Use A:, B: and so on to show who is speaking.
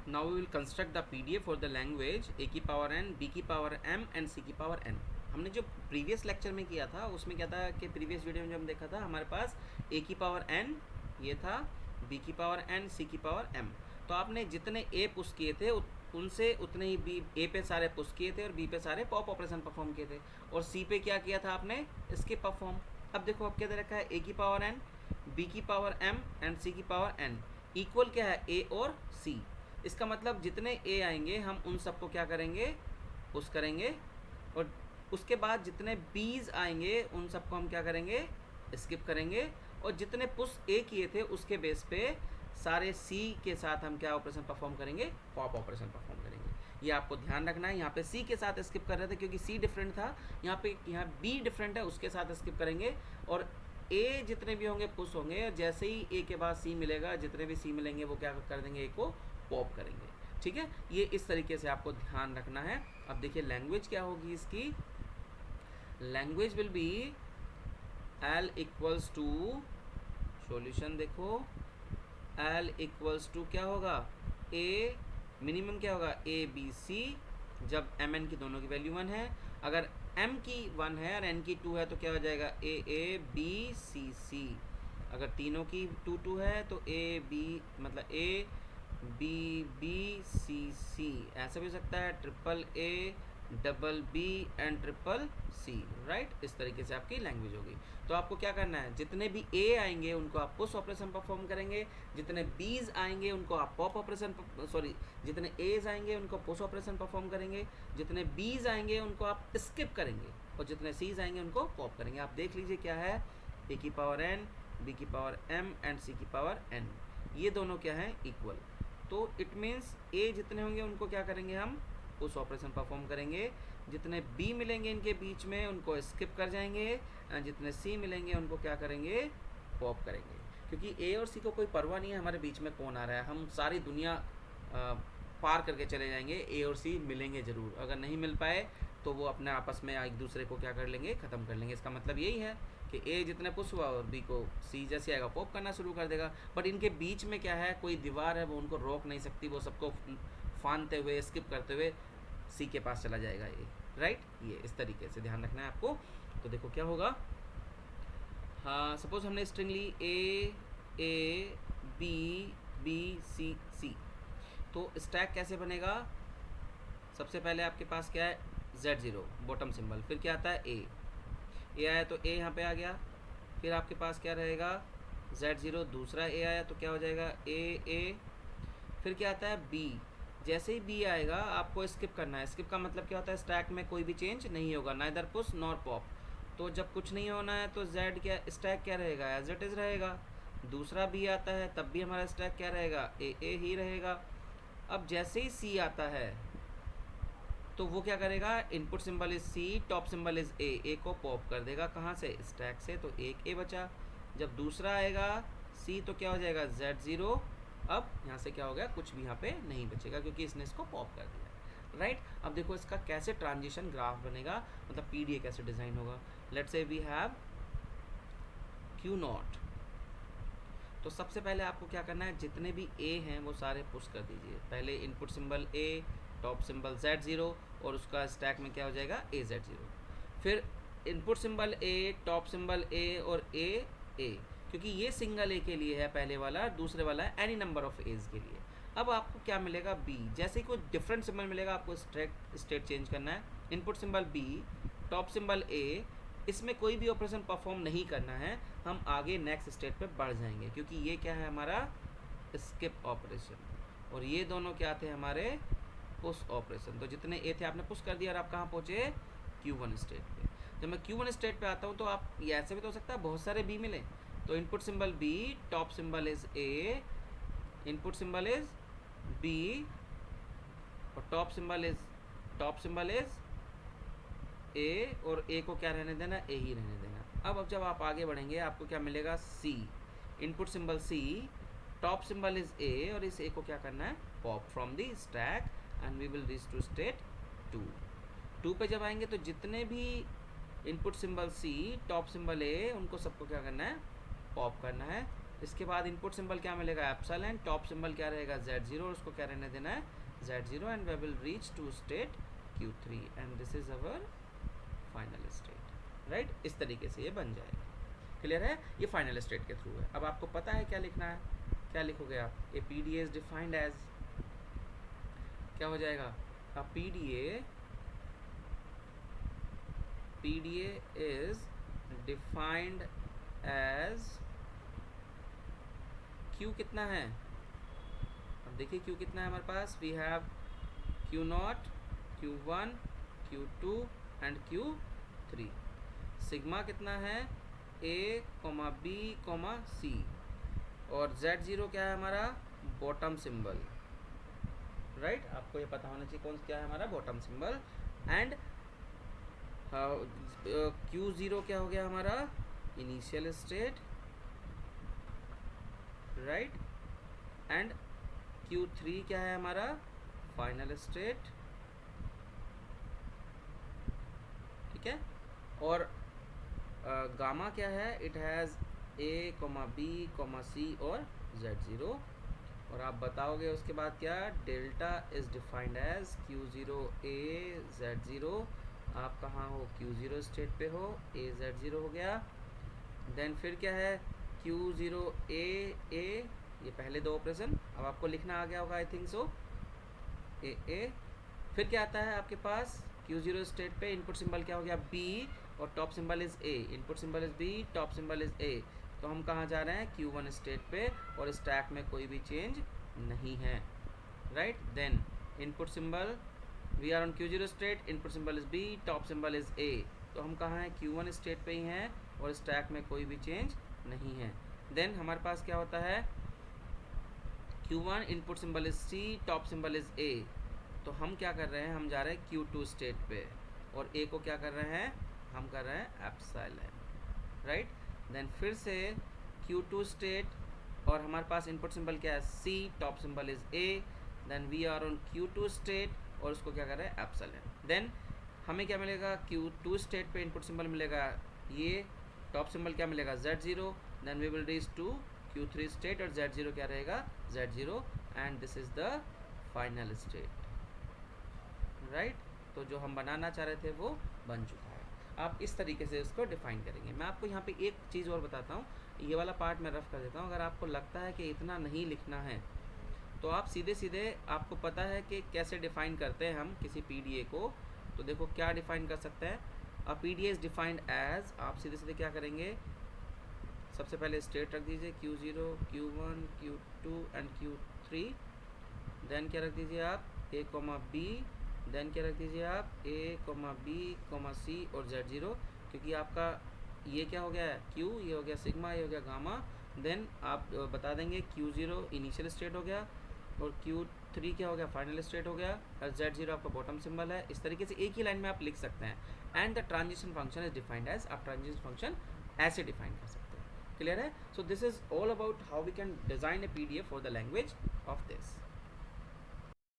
A: Now we will construct the PDF for the language A की power N, B की power M and C की power N. हमने जो previous lecture में किया था उसमें क्या था कि प्रीवियस वीडियो में जो हम देखा था हमारे पास ए की पावर एन ये था, बी की पावर एन, सी की पावर एम। तो आपने जितने ए पुश किए थे उनसे उतने ही बी ए पे सारे पुश किए थे और बी पे सारे पॉप ऑपरेशन परफॉर्म किए थे, और सी पे क्या किया था आपने, स्किप परफॉर्म। अब देखो अब क्या दे रखा है, ए की पावर एन, बी की पावर एम एंड सी की पावर एन इक्वल क्या है, ए और सी। इसका मतलब जितने ए आएंगे हम उन सबको क्या करेंगे, पुश करेंगे, और उसके बाद जितने बीज आएंगे उन सबको हम क्या करेंगे, स्किप करेंगे, और जितने पुश ए किए थे उसके बेस पे सारे सी के साथ हम क्या ऑपरेशन परफॉर्म करेंगे, पॉप ऑपरेशन परफॉर्म करेंगे। ये आपको ध्यान रखना है। यहाँ पे सी के साथ स्किप कर रहे थे क्योंकि सी डिफरेंट था, यहाँ बी डिफरेंट है, उसके साथ स्किप करेंगे, और ए जितने भी होंगे पुश होंगे, और जैसे ही ए के बाद सी मिलेगा जितने भी सी मिलेंगे वो क्या कर देंगे, ए को पॉप करेंगे। ठीक है, ये इस तरीके से आपको ध्यान रखना है। अब देखिए लैंग्वेज क्या होगी इसकी, language will be L equals to, solution देखो, एल इक्वल्स टू क्या होगा, ए मिनिमम क्या होगा, ए बी सी, जब एम एन की दोनों की वैल्यू 1 है। अगर एम की 1 है और एन की 2 है तो क्या हो जाएगा, ए बी सी सी। अगर तीनों की 2 है तो ए बी मतलब ए बी बी सी सी, ऐसा भी हो सकता है, triple A double B and triple C, right. इस तरीके से आपकी लैंग्वेज होगी। तो आपको क्या करना है, जितने भी ए आएंगे उनको आप पुश ऑपरेशन परफॉर्म करेंगे, जितने बीज आएंगे उनको आप पॉप ऑपरेशन, सॉरी जितने एज आएंगे उनको पुश ऑपरेशन परफॉर्म करेंगे, जितने बीज आएंगे उनको आप स्किप करेंगे, और जितने सीज आएंगे उनको पॉप करेंगे। आप देख लीजिए क्या है, ए की पावर एन, बी की पावर एम एंड सी की पावर एन, ये दोनों क्या है, इक्वल। तो इट मीन्स ए जितने होंगे उनको क्या करेंगे, हम पुश ऑपरेशन परफॉर्म करेंगे, जितने बी मिलेंगे इनके बीच में उनको स्किप कर जाएंगे, जितने सी मिलेंगे उनको क्या करेंगे, पॉप करेंगे। क्योंकि ए और सी को कोई परवाह नहीं है हमारे बीच में कौन आ रहा है, हम सारी दुनिया पार करके चले जाएंगे, ए और सी मिलेंगे ज़रूर। अगर नहीं मिल पाए तो वो अपने आपस में एक दूसरे को क्या कर लेंगे, ख़त्म कर लेंगे। इसका मतलब यही है कि ए जितने पुश हुआ और बी को सी जैसे आएगा पॉप करना शुरू कर देगा। बट इनके बीच में क्या है, कोई दीवार है, वो उनको रोक नहीं सकती, वो सबको फानते हुए स्किप करते हुए सी के पास चला जाएगा ये, राइट। ये इस तरीके से ध्यान रखना है आपको। तो देखो क्या होगा, हाँ सपोज हमने स्ट्रिंग ली A B B C C, तो स्टैक कैसे बनेगा, सबसे पहले आपके पास क्या है, Z0 बॉटम सिंबल, फिर क्या आता है ए आया तो ए यहाँ पे आ गया, फिर आपके पास क्या रहेगा, Z0 दूसरा ए आया तो क्या हो जाएगा, ए, फिर क्या आता है बी, जैसे ही बी आएगा आपको स्किप करना है। स्किप का मतलब क्या होता है, स्टैक में कोई भी चेंज नहीं होगा, नाइदर पुश नॉर पॉप। तो जब कुछ नहीं होना है तो जेड क्या, स्टैक क्या रहेगा, एज इट इज़ रहेगा। दूसरा बी आता है तब भी हमारा स्टैक क्या रहेगा, ए ही रहेगा। अब जैसे ही सी आता है तो वो क्या करेगा, input symbol is C, top symbol is A को पॉप कर देगा, कहाँ से, स्टैक से, तो एक ए बचा। जब दूसरा आएगा सी तो क्या हो जाएगा, Z0। अब यहाँ से क्या हो गया, कुछ भी यहाँ पे नहीं बचेगा क्योंकि इसने इसको पॉप कर दिया, राइट। अब देखो इसका कैसे ट्रांजिशन ग्राफ बनेगा, मतलब पीडीए कैसे डिज़ाइन होगा। Let's say we have Q0। तो सबसे पहले आपको क्या करना है, जितने भी ए हैं वो सारे पुश कर दीजिए। पहले इनपुट सिंबल ए, टॉप सिंबल Z0, और उसका स्टैक में क्या हो जाएगा, AZ0। फिर इनपुट सिंबल ए, टॉप सिंबल ए और ए, क्योंकि ये सिंगल ए के लिए है पहले वाला, दूसरे वाला है एनी नंबर ऑफ एज के लिए। अब आपको क्या मिलेगा, बी, जैसे ही कोई डिफरेंट सिंबल मिलेगा आपको स्टेट चेंज करना है। Input symbol B, top symbol A, इसमें कोई भी ऑपरेशन परफॉर्म नहीं करना है, हम आगे नेक्स्ट स्टेट पे बढ़ जाएंगे क्योंकि ये क्या है हमारा, स्किप ऑपरेशन, और ये दोनों क्या थे हमारे, पुश ऑपरेशन। तो जितने ए थे आपने पुश कर दिया और आप कहाँ पहुँचे, Q1 स्टेट पे। जब मैं Q1 स्टेट पे आता हूँ तो आप, ये ऐसे भी तो हो सकता है बहुत सारे बी मिले, तो input symbol B, top symbol is A, input symbol is B, और टॉप सिंबल इज ए, और ए को क्या रहने देना, ए ही रहने देना। अब जब आप आगे बढ़ेंगे आपको क्या मिलेगा, C, input symbol C, top symbol is A, और इस ए को क्या करना है, pop from the stack, and we will reach to state 2 पे जब आएंगे तो जितने भी input symbol C, top symbol A, उनको सबको क्या करना है, पॉप करना है, इसके बाद इनपुट सिंबल क्या मिलेगा एप्सिलॉन, टॉप सिंबल क्या रहेगा Z0 और उसको क्या रहने देना है Z0 and we will reach to state Q3 and this is our final state, right. इस तरीके से ये बन जाएगा। क्लियर है, ये फाइनल स्टेट के थ्रू है। अब आपको पता है क्या लिखना है, क्या लिखोगे आप, ए PDA इज डिफाइंड एज, क्या हो जाएगा, अ PDA is defined as Q कितना है, अब देखिए Q कितना है हमारे पास, we have Q0, Q1, Q2 and Q3। Sigma कितना है A, B, C और Z0 क्या है हमारा बॉटम सिंबल, राइट। आपको ये पता होना चाहिए कौन क्या है हमारा बॉटम सिंबल। एंड Q0 क्या हो गया हमारा initial state, right. And Q3 क्या है हमारा फाइनल स्टेट, ठीक है। और गामा क्या है, it has A, B, C और Z0। और आप बताओगे उसके बाद क्या, delta is defined as Q0A Z0। आप कहाँ हो Q0 स्टेट पे हो, A Z0 हो गया। देन फिर क्या है Q0A A, ये पहले दो ऑपरेशन, अब आपको लिखना आ गया होगा आई थिंक सो A। फिर क्या आता है आपके पास Q0 स्टेट पे इनपुट सिंबल क्या हो गया B और top symbol is A, input symbol is B, top symbol is A। तो हम कहाँ जा रहे हैं Q1 स्टेट पे और स्टैक में कोई भी चेंज नहीं है, right. Then input symbol we are on Q0 state, input symbol is B, top symbol is A। तो हम कहाँ हैं Q1 स्टेट पे ही हैं और स्टैक में कोई भी चेंज नहीं है। देन हमारे पास क्या होता है Q1 input symbol is C, top symbol is A। तो हम क्या कर रहे हैं, हम जा रहे हैं Q2 स्टेट पे और A को क्या कर रहे हैं, हम कर रहे हैं एप्सिलॉन, राइट। देन फिर से Q2 स्टेट और हमारे पास इनपुट सिंबल क्या है C, top symbol is A। Then we are on Q2 state और उसको क्या कर रहे हैं एप्सिलॉन। देन हमें क्या मिलेगा Q2 स्टेट पे इनपुट सिंबल मिलेगा ये, टॉप सिंबल क्या मिलेगा Z0। Then we will reach to Q3 state और Z0 क्या रहेगा Z0 and this is the final state, right. तो जो हम बनाना चाह रहे थे वो बन चुका है। आप इस तरीके से इसको डिफाइन करेंगे। मैं आपको यहाँ पे एक चीज़ और बताता हूँ, ये वाला पार्ट मैं रफ कर देता हूँ। अगर आपको लगता है कि इतना नहीं लिखना है तो आप सीधे सीधे, आपको पता है कि कैसे डिफ़ाइन करते हैं हम किसी PDA को, तो देखो क्या डिफ़ाइन कर सकते हैं। अ PDA इज़ डिफाइंड एज, आप सीधे सीधे क्या करेंगे, सबसे पहले स्टेट रख दीजिए Q0, Q1, Q2 and Q3। Then क्या रख दीजिए आप A, B। देन क्या रख दीजिए आप A, B, C और Z0, क्योंकि आपका ये क्या हो गया है Q, ये हो गया सिग्मा, ये हो गया गामा। देन आप बता देंगे Q0 इनिशियल स्टेट हो गया और Q3 क्या हो गया फाइनल स्टेट हो गया और Z0 आपका बॉटम सिंबल है। इस तरीके से एक ही लाइन में आप लिख सकते हैं। And the transition function is defined as, आप ट्रांजिशन फंक्शन ऐसे डिफाइन कर सकते हैं। क्लियर है। So this is all about how we can design a PDA for the language of this.